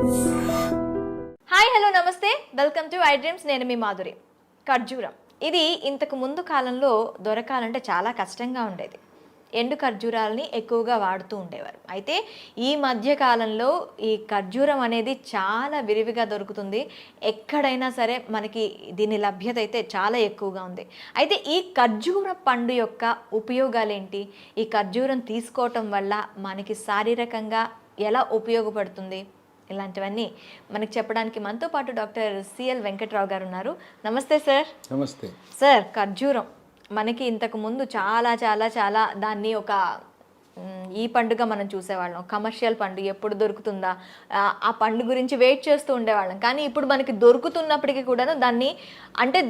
Hi hello నమస్తే, welcome to I dreams. నేను మీ మాధురి. ఖర్జూరం ఇది ఇంతకు ముందు కాలంలో దొరకాలంటే చాలా కష్టంగా ఉండేది. ఎండు ఖర్జూరాలని ఎక్కువగా వాడుతూ ఉండేవారు. అయితే ఈ మధ్య కాలంలో ఈ ఖర్జూరం అనేది చాలా విరివిగా దొరుకుతుంది. ఎక్కడైనా సరే మనకి దీని లభ్యత అయితే చాలా ఎక్కువగా ఉంది. అయితే ఈ ఖర్జూర పండు యొక్క ఉపయోగాలేంటి? ఈ ఖర్జూరం తీసుకోవటం వల్ల మనకి శారీరకంగా ఎలా ఉపయోగపడుతుంది? ఇలాంటివన్నీ మనకి చెప్పడానికి మనతో పాటు డాక్టర్ సిఎల్ వెంకట్రావు గారు ఉన్నారు. నమస్తే సార్. నమస్తే సార్. ఖర్జూరం మనకి ఇంతకు ముందు చాలా చాలా చాలా దాన్ని ఒక ఈ పండుగ మనం చూసేవాళ్ళం. కమర్షియల్ పండు ఎప్పుడు దొరుకుతుందా, ఆ పండు గురించి వెయిట్ చేస్తూ ఉండేవాళ్ళం. కానీ ఇప్పుడు మనకి దొరుకుతున్నప్పటికీ కూడా దాన్ని అంటే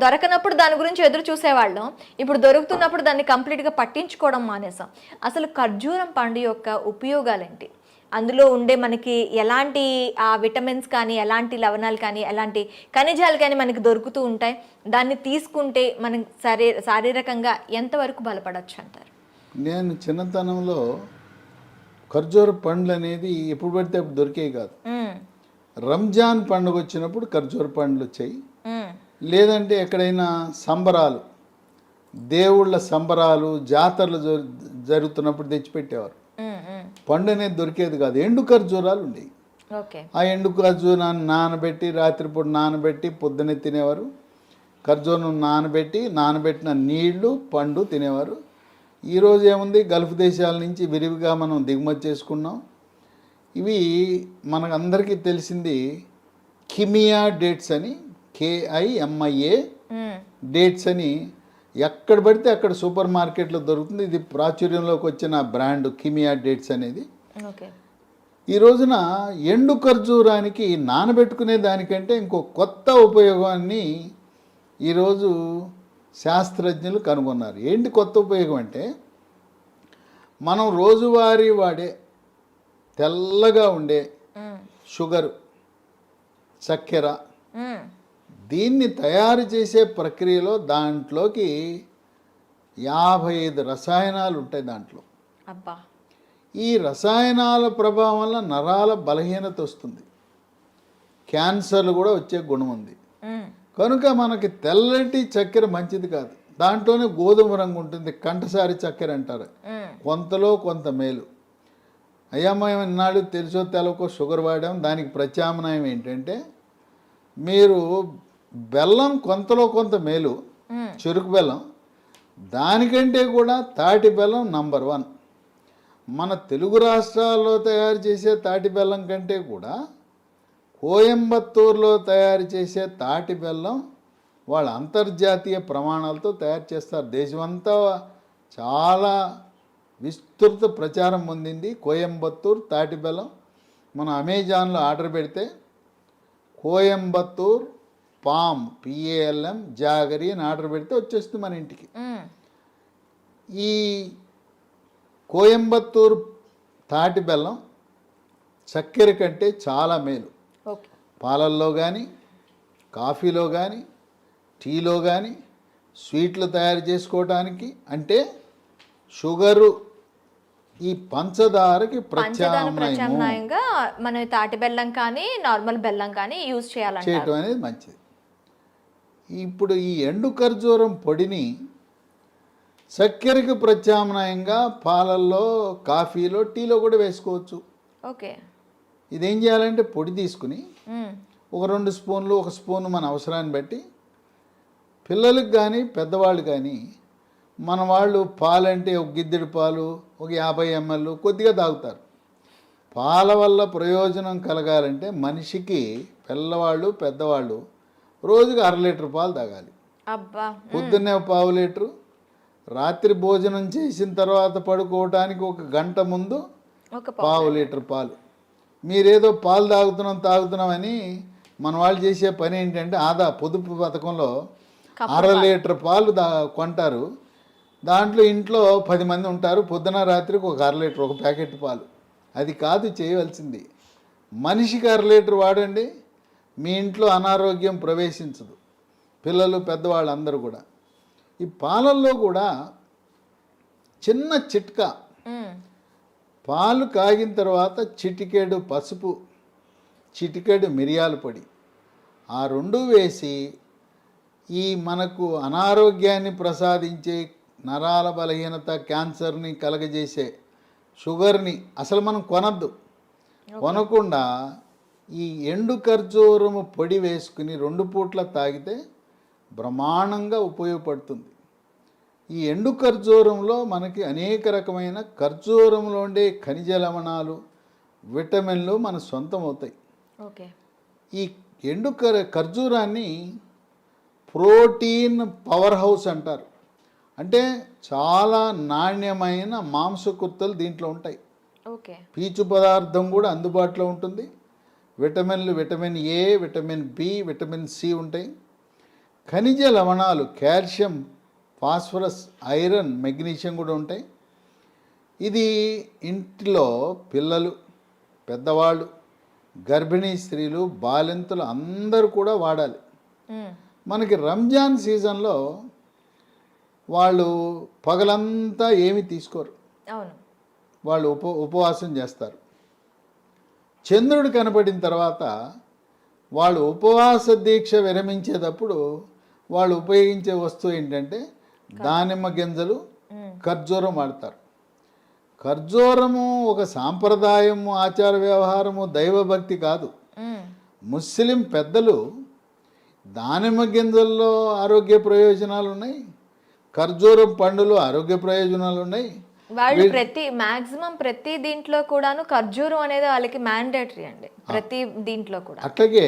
దొరకనప్పుడు దాని గురించి ఎదురు చూసేవాళ్ళం. ఇప్పుడు దొరుకుతున్నప్పుడు దాన్ని కంప్లీట్గా పట్టించుకోవడం మానేసాం. అసలు ఖర్జూరం పండు యొక్క ఉపయోగాలేంటి? అందులో ఉండే మనకి ఎలాంటి విటమిన్స్ కానీ, ఎలాంటి లవణాలు కానీ, ఎలాంటి ఖనిజాలు కానీ మనకి దొరుకుతూ ఉంటాయి? దాన్ని తీసుకుంటే మనం శారీరకంగా ఎంతవరకు బలపడవచ్చు అంటారు? నేను చిన్నతనంలో ఖర్జూర పండ్లు అనేది ఎప్పుడు పడితే అప్పుడు దొరికేవి కాదు. రంజాన్ పండుగ వచ్చినప్పుడు ఖర్జూర పండ్లు వచ్చాయి. లేదంటే ఎక్కడైనా సంబరాలు, దేవుళ్ళ సంబరాలు, జాతరలు జరుగుతున్నప్పుడు తెచ్చిపెట్టేవారు. పండు అనేది దొరికేది కాదు. ఎండు ఖర్జూరాలు ఉండేవి. ఆ ఎండు ఖర్జూరాన్ని నానబెట్టి, రాత్రిపూట నానబెట్టి పొద్దున్నే తినేవారు. ఖర్జూరం నానబెట్టిన నీళ్లు, పండు తినేవారు. ఈరోజు ఏముంది, గల్ఫ్ దేశాల నుంచి విరివిగా మనం దిగుమతి చేసుకున్నాం. ఇవి మనకందరికీ తెలిసింది కిమియా డేట్స్ అని, KIMIA డేట్స్ అని ఎక్కడ పడితే అక్కడ సూపర్ మార్కెట్లో దొరుకుతుంది. ఇది ప్రాచుర్యంలోకి వచ్చిన బ్రాండ్ కిమియా డేట్స్ అనేది. ఈ రోజున ఎండు ఖర్జూరానికి నానబెట్టుకునే దానికంటే ఇంకో కొత్త ఉపయోగాన్ని ఈరోజు శాస్త్రజ్ఞులు కనుగొన్నారు. ఏంటి కొత్త ఉపయోగం అంటే, మనం రోజువారీ వాడే తెల్లగా ఉండే షుగరు, చక్కెర, దీన్ని తయారు చేసే ప్రక్రియలో దాంట్లోకి 55 రసాయనాలు ఉంటాయి దాంట్లో. ఈ రసాయనాల ప్రభావం వల్ల నరాల బలహీనత వస్తుంది, క్యాన్సర్లు కూడా వచ్చే గుణం ఉంది. కనుక మనకి తెల్లటి చక్కెర మంచిది కాదు. దాంట్లోనే గోధుమ రంగు ఉంటుంది, కంటసారి చక్కెర అంటారు. కొంతలో కొంత మేలు. అయ్యా మేము ఇన్నాళ్ళు తెలుసో తెలవకో షుగర్ వాడాం. దానికి ప్రత్యామ్నాయం ఏంటంటే, మీరు బెల్లం కొంతలో కొంత మేలు, చెరుకు బెల్లం. దానికంటే కూడా తాటి బెల్లం నంబర్ 1. మన తెలుగు రాష్ట్రాల్లో తయారు చేసే తాటి బెల్లం కంటే కూడా కోయంబత్తూరులో తయారు చేసే తాటి బెల్లం వాళ్ళ అంతర్జాతీయ ప్రమాణాలతో తయారు చేస్తారు. దేశమంతా చాలా విస్తృత ప్రచారం పొందింది కోయంబత్తూరు తాటి బెల్లం. మనం అమెజాన్లో ఆర్డర్ పెడితే కోయంబత్తూర్ పామ్ PALM జాగరి అని ఆర్డర్ పెడితే వచ్చేస్తుంది మన ఇంటికి. ఈ కోయంబత్తూర్ తాటి బెల్లం చక్కెర కంటే చాలా మేలు. పాలల్లో కానీ, కాఫీలో కానీ, టీలో కానీ, స్వీట్లు తయారు చేసుకోవడానికి, అంటే షుగరు, ఈ పంచదారకి ప్రత్యామ్నాయంగా మనం తాటి బెల్లం కానీ, నార్మల్ బెల్లం కానీ యూజ్ చేయడం అనేది మంచిది. ఇప్పుడు ఈ ఎండు ఖర్జూరం పొడిని చక్కెరకి ప్రత్యామ్నాయంగా పాలల్లో, కాఫీలో, టీలో కూడా వేసుకోవచ్చు. ఇదేం చేయాలంటే, పొడి తీసుకుని ఒక 2 స్పూన్లు, 1 స్పూన్ మన అవసరాన్ని బట్టి, పిల్లలకు కానీ పెద్దవాళ్ళు కానీ, మన వాళ్ళు పాలంటే ఒక గిద్దెడు పాలు, ఒక 50 ml కొద్దిగా తాగుతారు. పాల వల్ల ప్రయోజనం కలగాలంటే మనిషికి, పిల్లవాళ్ళు పెద్దవాళ్ళు రోజుకి 1/2 లీటర్ పాలు తాగాలి. పొద్దున్నే 1/2 లీటరు, రాత్రి భోజనం చేసిన తర్వాత పడుకోవటానికి 1 గంట ముందు 1/2 లీటర్ పాలు. మీరేదో పాలు తాగుతున్నామని మన వాళ్ళు చేసే పని ఏంటంటే, పొదుపు పథకంలో 1/2 లీటర్ పాలు కొంటారు. దాంట్లో ఇంట్లో 10 మంది ఉంటారు, పొద్దున రాత్రికి 1/2 లీటర్, 1 ప్యాకెట్ పాలు. అది కాదు చేయవలసింది. మనిషికి 1/2 లీటర్ వాడండి, మీ ఇంట్లో అనారోగ్యం ప్రవేశించదు. పిల్లలు పెద్దవాళ్ళు అందరూ కూడా. ఈ పాలల్లో కూడా చిన్న చిట్కా, పాలు కాగిన తర్వాత చిటికెడు పసుపు చిటికెడు మిరియాల పొడి, ఆ రెండు వేసి ఈ మనకు అనారోగ్యాన్ని ప్రసాదించే నరాల బలహీనత, క్యాన్సర్ని కలగజేసే షుగర్ని అసలు మనం కొనద్దు. కొనకుండా ఈ ఎండు ఖర్జూరము పొడి వేసుకుని 2 పూట్ల తాగితే బ్రహ్మాండంగా ఉపయోగపడుతుంది. ఈ ఎండు ఖర్జూరంలో మనకి అనేక రకమైన ఖర్జూరంలో ఉండే ఖనిజ లవణాలు, విటమిన్లు మన సొంతం అవుతాయి. ఓకే. ఈ ఎండు ఖర్జూరాన్ని ప్రోటీన్ పవర్ హౌస్ అంటారు. అంటే చాలా నాణ్యమైన మాంసకృత్తులు దీంట్లో ఉంటాయి. ఓకే. పీచు పదార్థం కూడా అందుబాటులో ఉంటుంది. విటమిన్లు vitamin A, vitamin B, vitamin C ఉంటాయి. ఖనిజ లవణాలు కాల్షియం, ఫాస్ఫరస్, ఐరన్, మెగ్నీషియం కూడా ఉంటాయి. ఇది ఇంటిలో పిల్లలు, పెద్దవాళ్ళు, గర్భిణీ స్త్రీలు, బాలింతలు అందరూ కూడా వాడాలి. మనకి రంజాన్ సీజన్లో వాళ్ళు పగలంతా ఏమీ తీసుకోరు. అవును. వాళ్ళు ఉపవాసం చేస్తారు. చంద్రుడు కనపడిన తర్వాత వాళ్ళు ఉపవాస దీక్ష విరమించేటప్పుడు వాళ్ళు ఉపయోగించే వస్తువు ఏంటంటే దానిమ్మ గింజలు, ఖర్జూరం వాడతారు. ఖర్జూరము ఒక సాంప్రదాయము, ఆచార వ్యవహారము, దైవభక్తి కాదు. ముస్లిం పెద్దలు దానిమ్మ గింజల్లో ఆరోగ్య ప్రయోజనాలు ఉన్నాయి, ఖర్జూరం పండులో ఆరోగ్య ప్రయోజనాలు ఉన్నాయి. వాళ్ళు మాక్సిమం ప్రతి దీంట్లో కూడాను ఖర్జూరం అనేది వాళ్ళకి మ్యాండేటరీ అండి, ప్రతి దీంట్లో కూడా. అట్లాగే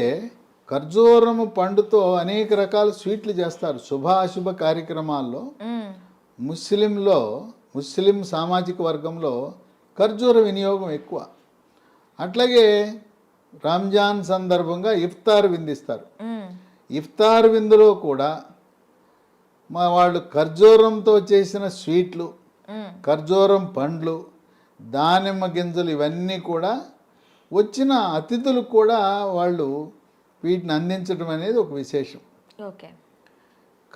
ఖర్జూరము పండుతో అనేక రకాల స్వీట్లు చేస్తారు. శుభ అశుభ కార్యక్రమాల్లో ముస్లిం సామాజిక వర్గంలో ఖర్జూర వినియోగం ఎక్కువ. అట్లాగే రంజాన్ సందర్భంగా ఇఫ్తార్ విందిస్తారు. ఇఫ్తార్ విందులో కూడా వాళ్ళు ఖర్జూరంతో చేసిన స్వీట్లు, ఖర్జూరం పండ్లు, దానిమ్మ గింజలు ఇవన్నీ కూడా వచ్చిన అతిథులకు కూడా వాళ్ళు వీటిని అందించడం అనేది ఒక విశేషం. ఓకే.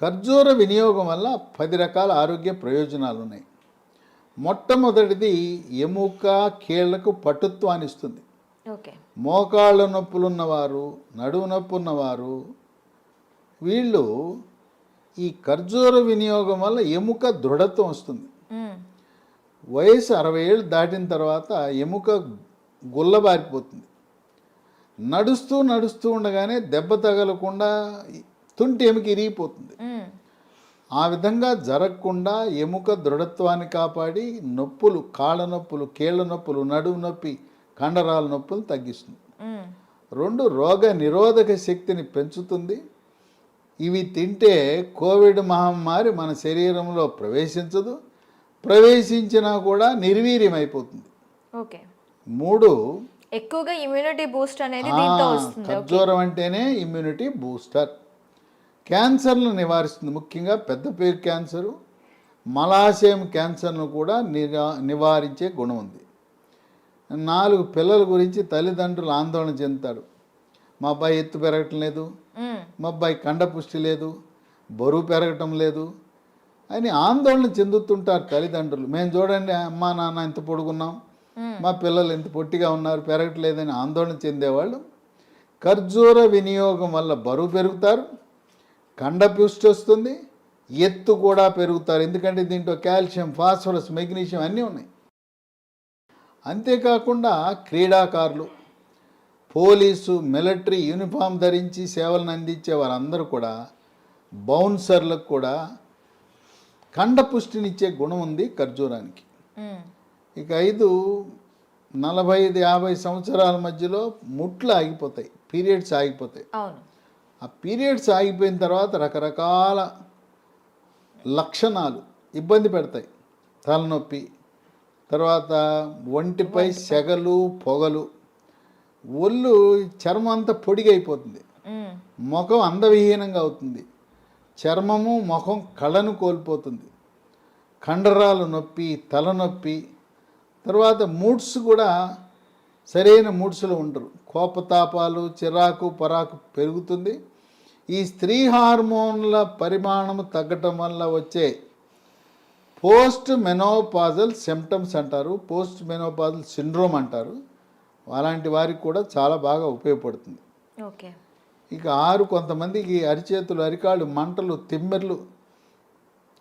ఖర్జూర వినియోగం వల్ల 10 రకాల ఆరోగ్య ప్రయోజనాలు ఉన్నాయి. మొట్టమొదటిది ఎముక, కీళ్లకు పటుత్వాన్ని ఇస్తుంది. ఓకే. మోకాళ్ళ నొప్పులు ఉన్నవారు, నడుము నొప్పి ఉన్నవారు, వీళ్ళు ఈ ఖర్జూర వినియోగం వల్ల ఎముక దృఢత్వం వస్తుంది. వయసు 60 ఏళ్ళు దాటిన తర్వాత ఎముక గుల్లబారిపోతుంది. నడుస్తూ ఉండగానే దెబ్బ తగలకుండా తుంటి ఎముక ఇరిగిపోతుంది. ఆ విధంగా జరగకుండా ఎముక దృఢత్వాన్ని కాపాడి నొప్పులు, కాళ్ళ నొప్పులు, కీళ్ళ నొప్పులు, నడుము నొప్పి, కండరాల నొప్పులు తగ్గిస్తుంది. 2 రోగ నిరోధక శక్తిని పెంచుతుంది. ఇవి తింటే కోవిడ్ మహమ్మారి మన శరీరంలో ప్రవేశించదు, ప్రవేశించినా కూడా నిర్వీర్యమైపోతుంది. ఓకే. 3 ఎక్కువగా ఇమ్యూనిటీ బూస్ట్ అనేది దీంతో వస్తుంది. ఖర్జూరం అంటేనే ఇమ్యూనిటీ బూస్టర్. క్యాన్సర్ను నివారిస్తుంది. ముఖ్యంగా పెద్దపేగు క్యాన్సరు, మలాశయం క్యాన్సర్ను కూడా నివారించే గుణం ఉంది. 4 పిల్లల గురించి తల్లిదండ్రులు ఆందోళన చెందుతారు. మా అబ్బాయి ఎత్తు పెరగటం లేదు, మా అబ్బాయి కండపుష్టి లేదు, బరువు పెరగటం లేదు అని ఆందోళన చెందుతుంటారు తల్లిదండ్రులు. మేము చూడండి అమ్మా నాన్న ఎంత పొడుగున్నాం, మా పిల్లలు ఎంత పొట్టిగా ఉన్నారు, పెరగట్లేదని ఆందోళన చెందేవాళ్ళు ఖర్జూర వినియోగం వల్ల బరువు పెరుగుతారు, కండపుష్టి వస్తుంది, ఎత్తు కూడా పెరుగుతారు. ఎందుకంటే దీంట్లో కాల్షియం, ఫాస్ఫరస్, మెగ్నీషియం అన్నీ ఉన్నాయి. అంతేకాకుండా క్రీడాకారులు, పోలీసు, మిలిటరీ యూనిఫామ్ ధరించి సేవలను అందించే వారందరూ కూడా, బౌన్సర్లకు కూడా కండపుష్టినిచ్చే గుణం ఉంది ఖర్జూరానికి. ఇక 5 45-50 సంవత్సరాల మధ్యలో ముట్లు ఆగిపోతాయి, పీరియడ్స్ ఆగిపోతాయి. ఆ పీరియడ్స్ ఆగిపోయిన తర్వాత రకరకాల లక్షణాలు ఇబ్బంది పెడతాయి. తలనొప్పి, తర్వాత ఒంటిపై సెగలు, పొగలు, ఒళ్ళు చర్మం అంతా పొడిగైపోతుంది, ముఖం అందవిహీనంగా అవుతుంది, చర్మము ముఖం కళను కోల్పోతుంది, కండరాలు నొప్పి, తలనొప్పి, తర్వాత మూడ్స్ కూడా సరైన మూడ్స్లో ఉండరు, కోపతాపాలు, చిరాకు, పరాకు పెరుగుతుంది. ఈ స్త్రీ హార్మోన్ల పరిమాణం తగ్గటం వల్ల వచ్చే పోస్ట్ మెనోపాజల్ సిమ్టమ్స్ అంటారు, పోస్ట్ మెనోపాజల్ సిండ్రోమ్ అంటారు. అలాంటి వారికి కూడా చాలా బాగా ఉపయోగపడుతుంది. ఓకే. ఇక 6 కొంతమందికి అరిచేతులు, అరికాళ్ళు మంటలు, తిమ్మెర్లు,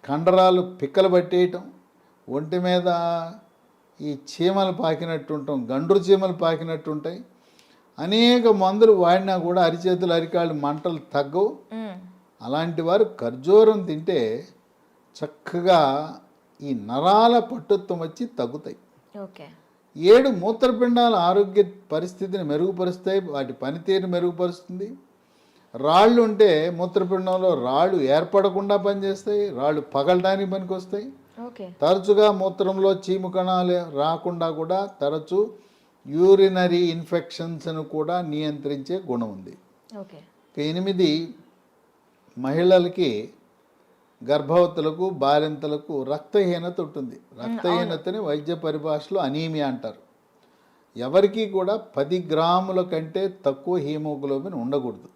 కండరాలు పిక్కలు పట్టేయటం, ఒంటి మీద ఈ చీమలు పాకినట్టు ఉంటాం, గండ్రు చీమలు పాకినట్టు ఉంటాయి. అనేక మందులు వాడినా కూడా అరిచేతులు, అరికాళ్ళు మంటలు తగ్గవు. అలాంటి వారు ఖర్జూరం తింటే చక్కగా ఈ నరాల పట్టుత్వం వచ్చి తగ్గుతాయి. ఓకే. 7 మూత్రపిండాల ఆరోగ్య పరిస్థితిని మెరుగుపరుస్తాయి, వాటి పనితీరుని మెరుగుపరుస్తుంది. రాళ్ళు ఉంటే మూత్రపిండంలో రాళ్ళు ఏర్పడకుండా పనిచేస్తాయి, రాళ్ళు పగలడానికి పనికొస్తాయి. ఓకే. తరచుగా మూత్రంలో చీము కణాలు రాకుండా కూడా తరచు యూరినరీ ఇన్ఫెక్షన్స్ను కూడా నియంత్రించే గుణం ఉంది. ఓకే. 8 మహిళలకి, గర్భవతులకు, బాలింతలకు రక్తహీనత ఉంటుంది. రక్తహీనతని వైద్య పరిభాషలో అనీమియా అంటారు. ఎవరికి కూడా 10 గ్రాముల కంటే తక్కువ హీమోగ్లోబిన్ ఉండకూడదు.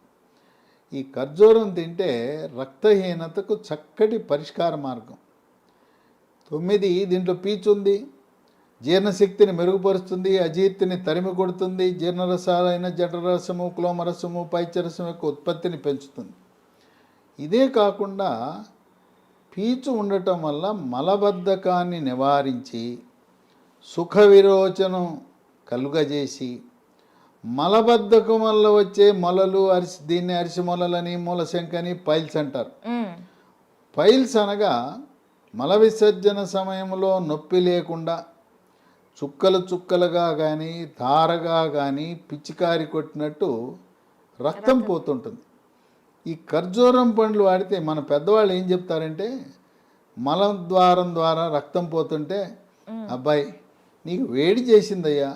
ఈ ఖర్జూరం తింటే రక్తహీనతకు చక్కటి పరిష్కార మార్గం. 9 దీంట్లో పీచు ఉంది, జీర్ణశక్తిని మెరుగుపరుస్తుంది, అజీర్తిని తరిమి కొడుతుంది, జీర్ణరసాలైన జఠరసము, క్లోమరసము, పైచరసం యొక్క ఉత్పత్తిని పెంచుతుంది. ఇదే కాకుండా పీచు ఉండటం వల్ల మలబద్ధకాన్ని నివారించి సుఖ విరోచనం కలుగజేసి, మలబద్ధకం వల్ల వచ్చే మొలలు, దీన్ని అరిసి మొలలని, మూలశంకని, పైల్స్ అంటారు. పైల్స్ అనగా మల విసర్జన సమయంలో నొప్పి లేకుండా చుక్కలు చుక్కలుగా కానీ, ధారగా కానీ, పిచికారి కొట్టినట్టు రక్తం పోతుంటుంది. ఈ ఖర్జూరం పండ్లు వాడితే మన పెద్దవాళ్ళు ఏం చెప్తారంటే, మలద్వారం ద్వారా రక్తం పోతుంటే, అబ్బాయి నీకు వేడి చేసిందయ్యా,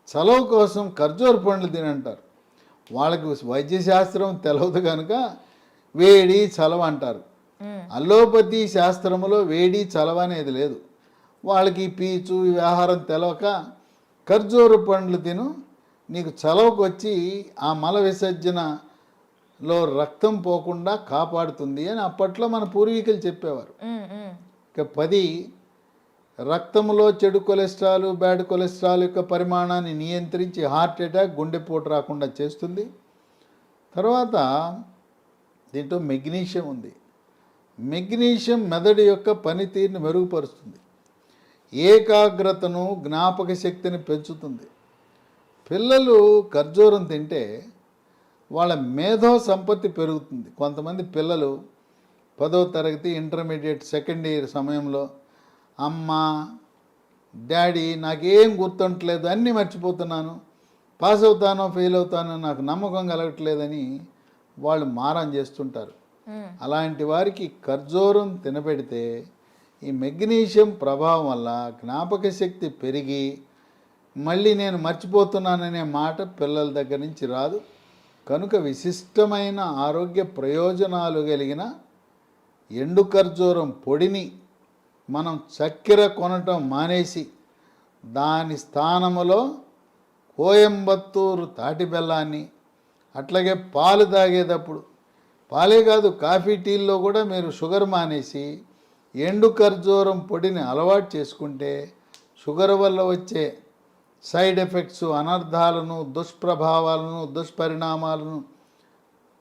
చలవ కోసం ఖర్జూర పండ్లు తినంటారు. వాళ్ళకి వైద్యశాస్త్రం తెలవదు కనుక వేడి చలవ అంటారు. అల్లోపతి శాస్త్రంలో వేడి చలవ అనేది లేదు. వాళ్ళకి పీచు ఈ ఆహారం తెలవక ఖర్జూర పండ్లు తిను, నీకు చలవకు వచ్చి ఆ మల విసర్జనలో రక్తం పోకుండా కాపాడుతుంది అని అప్పట్లో మన పూర్వీకులు చెప్పేవారు. ఇక 10 రక్తంలో చెడు కొలెస్ట్రాల్, బ్యాడ్ కొలెస్ట్రాల్ యొక్క పరిమాణాన్ని నియంత్రించి హార్ట్ అటాక్, గుండెపోటు రాకుండా చేస్తుంది. తర్వాత దీంట్లో మెగ్నీషియం ఉంది. మెగ్నీషియం మెదడు యొక్క పనితీరుని మెరుగుపరుస్తుంది, ఏకాగ్రతను, జ్ఞాపక శక్తిని పెంచుతుంది. పిల్లలు ఖర్జూరం తింటే వాళ్ళ మేధో సంపత్తి పెరుగుతుంది. కొంతమంది పిల్లలు 10వ తరగతి, ఇంటర్మీడియట్, సెకండ్ ఇయర్ సమయంలో అమ్మ, డాడీ నాకేం గుర్తుంటలేదు, అన్నీ మర్చిపోతున్నాను, పాస్ అవుతానో ఫెయిల్ అవుతానో నాకు నమ్మకం కలగట్లేదని వాళ్ళు మారం చేస్తుంటారు. అలాంటి వారికి ఖర్జూరం తినబెడితే ఈ మెగ్నీషియం ప్రభావం వల్ల జ్ఞాపక శక్తి పెరిగి మళ్ళీ నేను మర్చిపోతున్నాననే మాట పిల్లల దగ్గర నుంచి రాదు. కనుక విశిష్టమైన ఆరోగ్య ప్రయోజనాలు కలిగిన ఎండు ఖర్జూరం పొడిని మనం చక్కెర కొనటం మానేసి దాని స్థానములో కోయంబత్తూరు తాటి బెల్లాన్ని, అట్లాగే పాలు తాగేటప్పుడు, పాలే కాదు కాఫీ టీల్లో కూడా మీరు షుగర్ మానేసి ఎండు ఖర్జూరం పొడిని అలవాటు చేసుకుంటే షుగర్ వల్ల వచ్చే సైడ్ ఎఫెక్ట్స్, అనర్థాలను, దుష్ప్రభావాలను, దుష్పరిణామాలను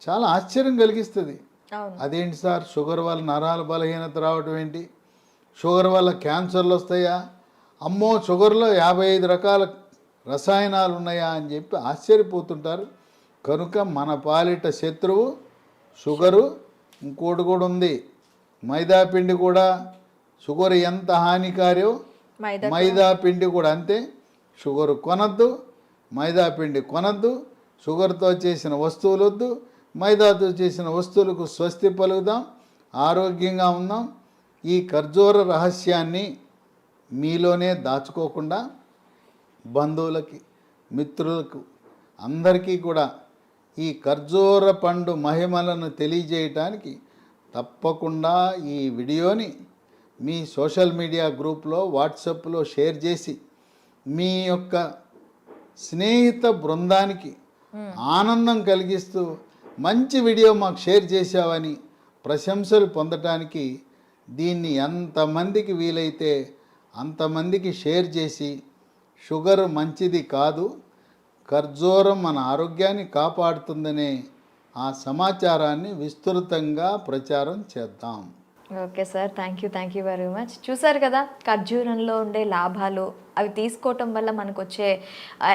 చాలా ఆశ్చర్యం కలిగిస్తుంది. అదేంటి సార్, షుగర్ వల్ల నరాల బలహీనత రావటం ఏంటి, షుగర్ వల్ల క్యాన్సర్లు వస్తాయా, అమ్మో షుగర్లో 55 రకాల రసాయనాలు ఉన్నాయా అని చెప్పి ఆశ్చర్యపోతుంటారు. కనుక మన పాలిట శత్రువు షుగరు. ఇంకోటి కూడా ఉంది, మైదా పిండి కూడా. షుగర్ ఎంత హానికారో మైదా పిండి కూడా అంతే. షుగర్ కొనద్దు, మైదా పిండి కొనద్దు, షుగర్తో చేసిన వస్తువులు వద్దు, మైదాతో చేసిన వస్తువులకు స్వస్తి పలుకుదాం, ఆరోగ్యంగా ఉందాం. ఈ ఖర్జూర రహస్యాన్ని మీలోనే దాచుకోకుండా బంధువులకి, మిత్రులకు, అందరికీ కూడా ఈ ఖర్జూర పండు మహిమలను తెలియజేయటానికి తప్పకుండా ఈ వీడియోని మీ సోషల్ మీడియా గ్రూప్లో, వాట్సాప్లో షేర్ చేసి మీ యొక్క స్నేహిత బృందానికి ఆనందం కలిగిస్తూ మంచి వీడియో మాకు షేర్ చేశావని ప్రశంసలు పొందటానికి దీన్ని ఎంతమందికి వీలైతే అంతమందికి షేర్ చేసి షుగర్ మంచిది కాదు, ఖర్జూరం మన ఆరోగ్యాన్ని కాపాడుతుందనే ఆ సమాచారాన్ని విస్తృతంగా ప్రచారం చేద్దాం. Okay sir, thank you very much. చూసారు కదా ఖర్జూరంలో ఉండే లాభాలు, అవి తీసుకోవటం వల్ల మనకు వచ్చే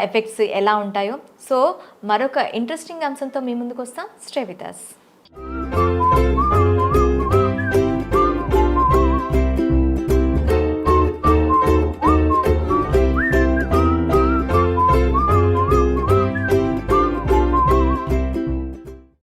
ఎఫెక్ట్స్ ఎలా ఉంటాయో. సో మరొక ఇంట్రెస్టింగ్ అంశంతో మీ ముందుకు వస్తాం. Stay with us.